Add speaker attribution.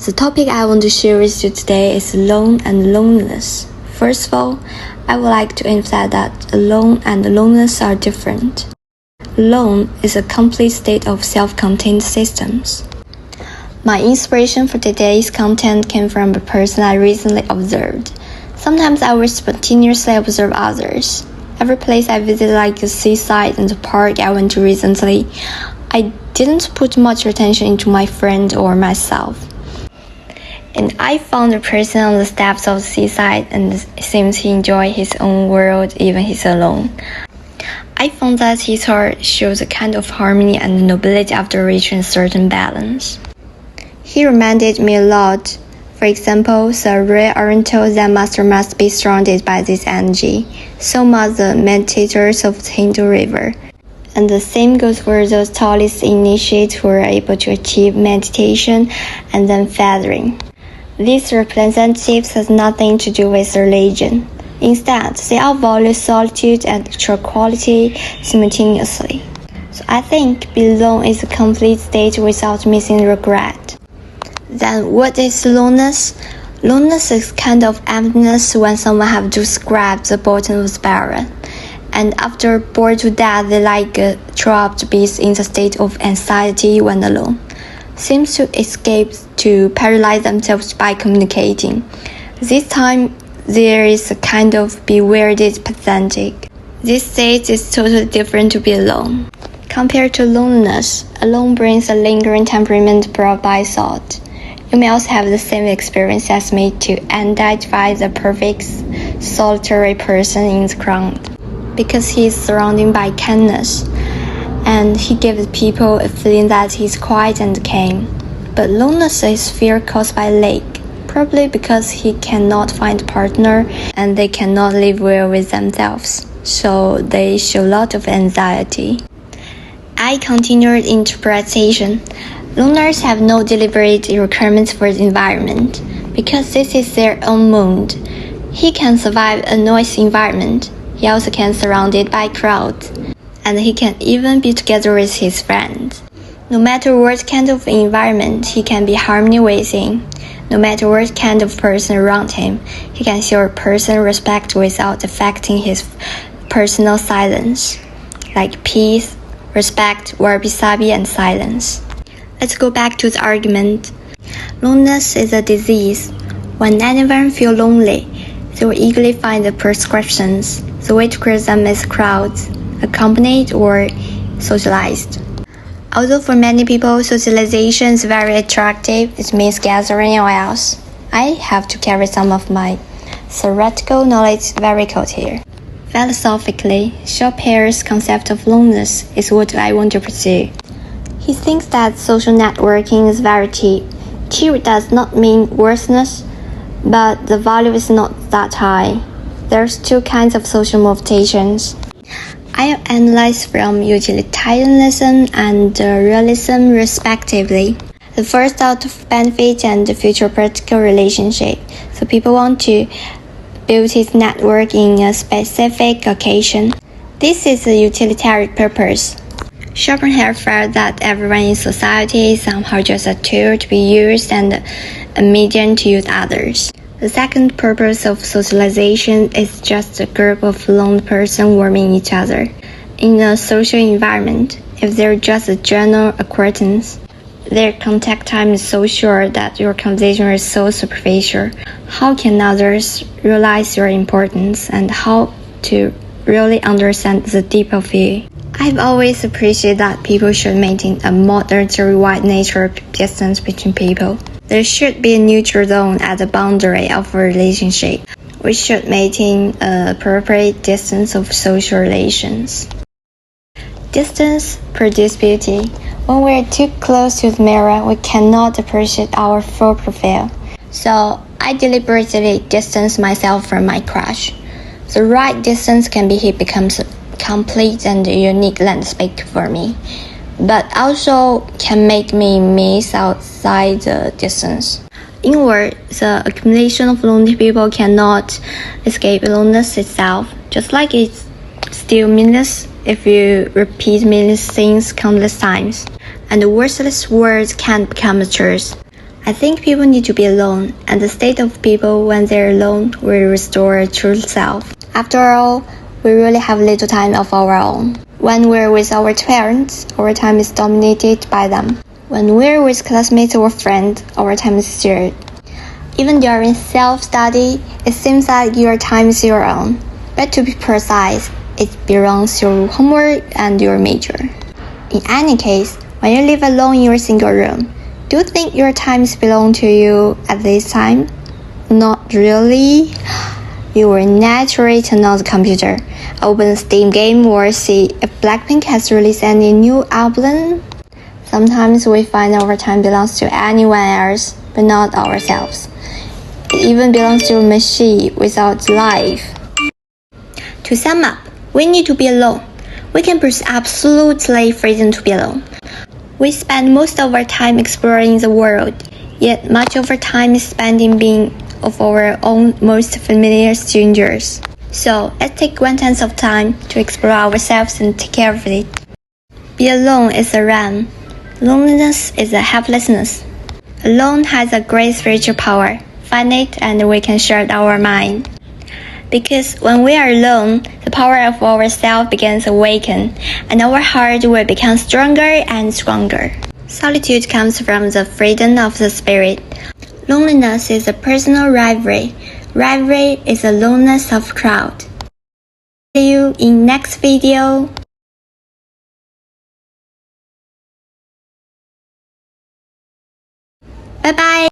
Speaker 1: The topic I want to share with you today is alone and loneliness. First of all, I would like to emphasize that alone and loneliness are different. Alone is a complete state of self-contained systems. My inspiration for today's content came from a person I recently observed. Sometimes I will spontaneously observe others. Every place I visit, like the seaside and the park I went to recently, I didn't put much attention into my friend or myself. And I found a person on the steps of the seaside and seems to enjoy his own world even he's alone. I found that his heart shows a kind of harmony and nobility after reaching a certain balance. He reminded me a lot. For example, the rare Oriental Zen master must be surrounded by this energy. So must the meditators of the tinged river. And the same goes for those Taoist initiates who are able to achieve meditation and then feathering. These representatives has nothing to do with religion. Instead, they all value solitude and tranquility simultaneously. So I think being alone is a complete state without missing regret. Then what is loneliness? Loneliness is kind of emptiness when someone have to scrap the bottom of the barrel. And after bored to death, they like a trapped beast in the state of anxiety when alone. Seems to escape to paralyze themselves by communicating. This time, there is a kind of bewildered pathetic. This state is totally different to be alone. Compared to loneliness, alone brings a lingering temperament brought by thought. You may also have the same experience as me to identify the perfect solitary person in the crowd, because he is surrounded by kindness, and he gives people a feeling that he is quiet and calm. But loneliness is fear caused by lack, probably because he cannot find a partner and they cannot live well with themselves, so they show a lot of anxiety. I continued interpretation. Loners have no deliberate requirements for the environment, because this is their own mood. He can survive a noisy environment. He also can be surrounded by crowds, and he can even be together with his friends. No matter what kind of environment, he can be harmony within. No matter what kind of person around him, he can show a person respect without affecting his personal silence, like peace, respect, wabi-sabi, and silence. Let's go back to the argument. Loneliness is a disease. When anyone feels lonely, they will eagerly find the prescriptions. The way to cure them is crowds, accompanied or socialized. Although for many people, socialization is very attractive, it means gathering or else. I have to carry some of my theoretical knowledge very cold here. Philosophically, Schopenhauer's concept of loneliness is what I want to pursue. He thinks that social networking is very cheap. Cheap does not mean worthless, but the value is not that high. There's two kinds of social motivations. I analyze from utilitarianism and realism respectively. The first out of benefit and the future practical relationship. So people want to build his network in a specific occasion. This is a utilitarian purpose. Schopenhauer felt that everyone in society is somehow just a tool to be used and a medium to use others. The second purpose of socialization is just a group of lone persons warming each other. In a social environment, if they're just a general acquaintance, their contact time is so short that your conversation is so superficial. How can others realize your importance and how to really understand the deep of you? I've always appreciated that people should maintain a moderately wide nature of distance between people. There should be a neutral zone at the boundary of a relationship. We should maintain an appropriate distance of social relations. Distance produces beauty. When we're too close to the mirror, we cannot appreciate our full profile. So I deliberately distance myself from my crush. The right distance can be he becomes a complete and unique landscape for me, but also can make me miss outside the distance. Inward, the accumulation of lonely people cannot escape loneliness itself, just like it's still meaningless if you repeat meaningless things countless times. And worthless words can't become truth. I think people need to be alone, and the state of people when they're alone will restore true self. After all, we really have little time of our own. When we're with our parents, our time is dominated by them. When we're with classmates or friends, our time is shared. Even during self-study, it seems like your time is your own. But to be precise, it belongs to your homework and your major. In any case, when you live alone in your single room, do you think your time belongs to you at this time? Not really. You will naturally turn on the computer, open a Steam game, or see if Blackpink has released any new album. Sometimes we find our time belongs to anyone else, but not ourselves. It even belongs to a machine without life. To sum up, we need to be alone. We can pursue absolutely freedom to be alone. We spend most of our time exploring the world, yet much of our time is spent in being of our own most familiar strangers. So let's take 1/10 of time to explore ourselves and take care of it. Be alone is a realm. Loneliness is a helplessness. Alone has a great spiritual power. Find it and we can share our mind. Because when we are alone, the power of ourself begins to awaken, and our heart will become stronger and stronger. Solitude comes from the freedom of the spirit. Loneliness is a personal rivalry. Rivalry is the loneliness of crowd. See you in next video. Bye bye.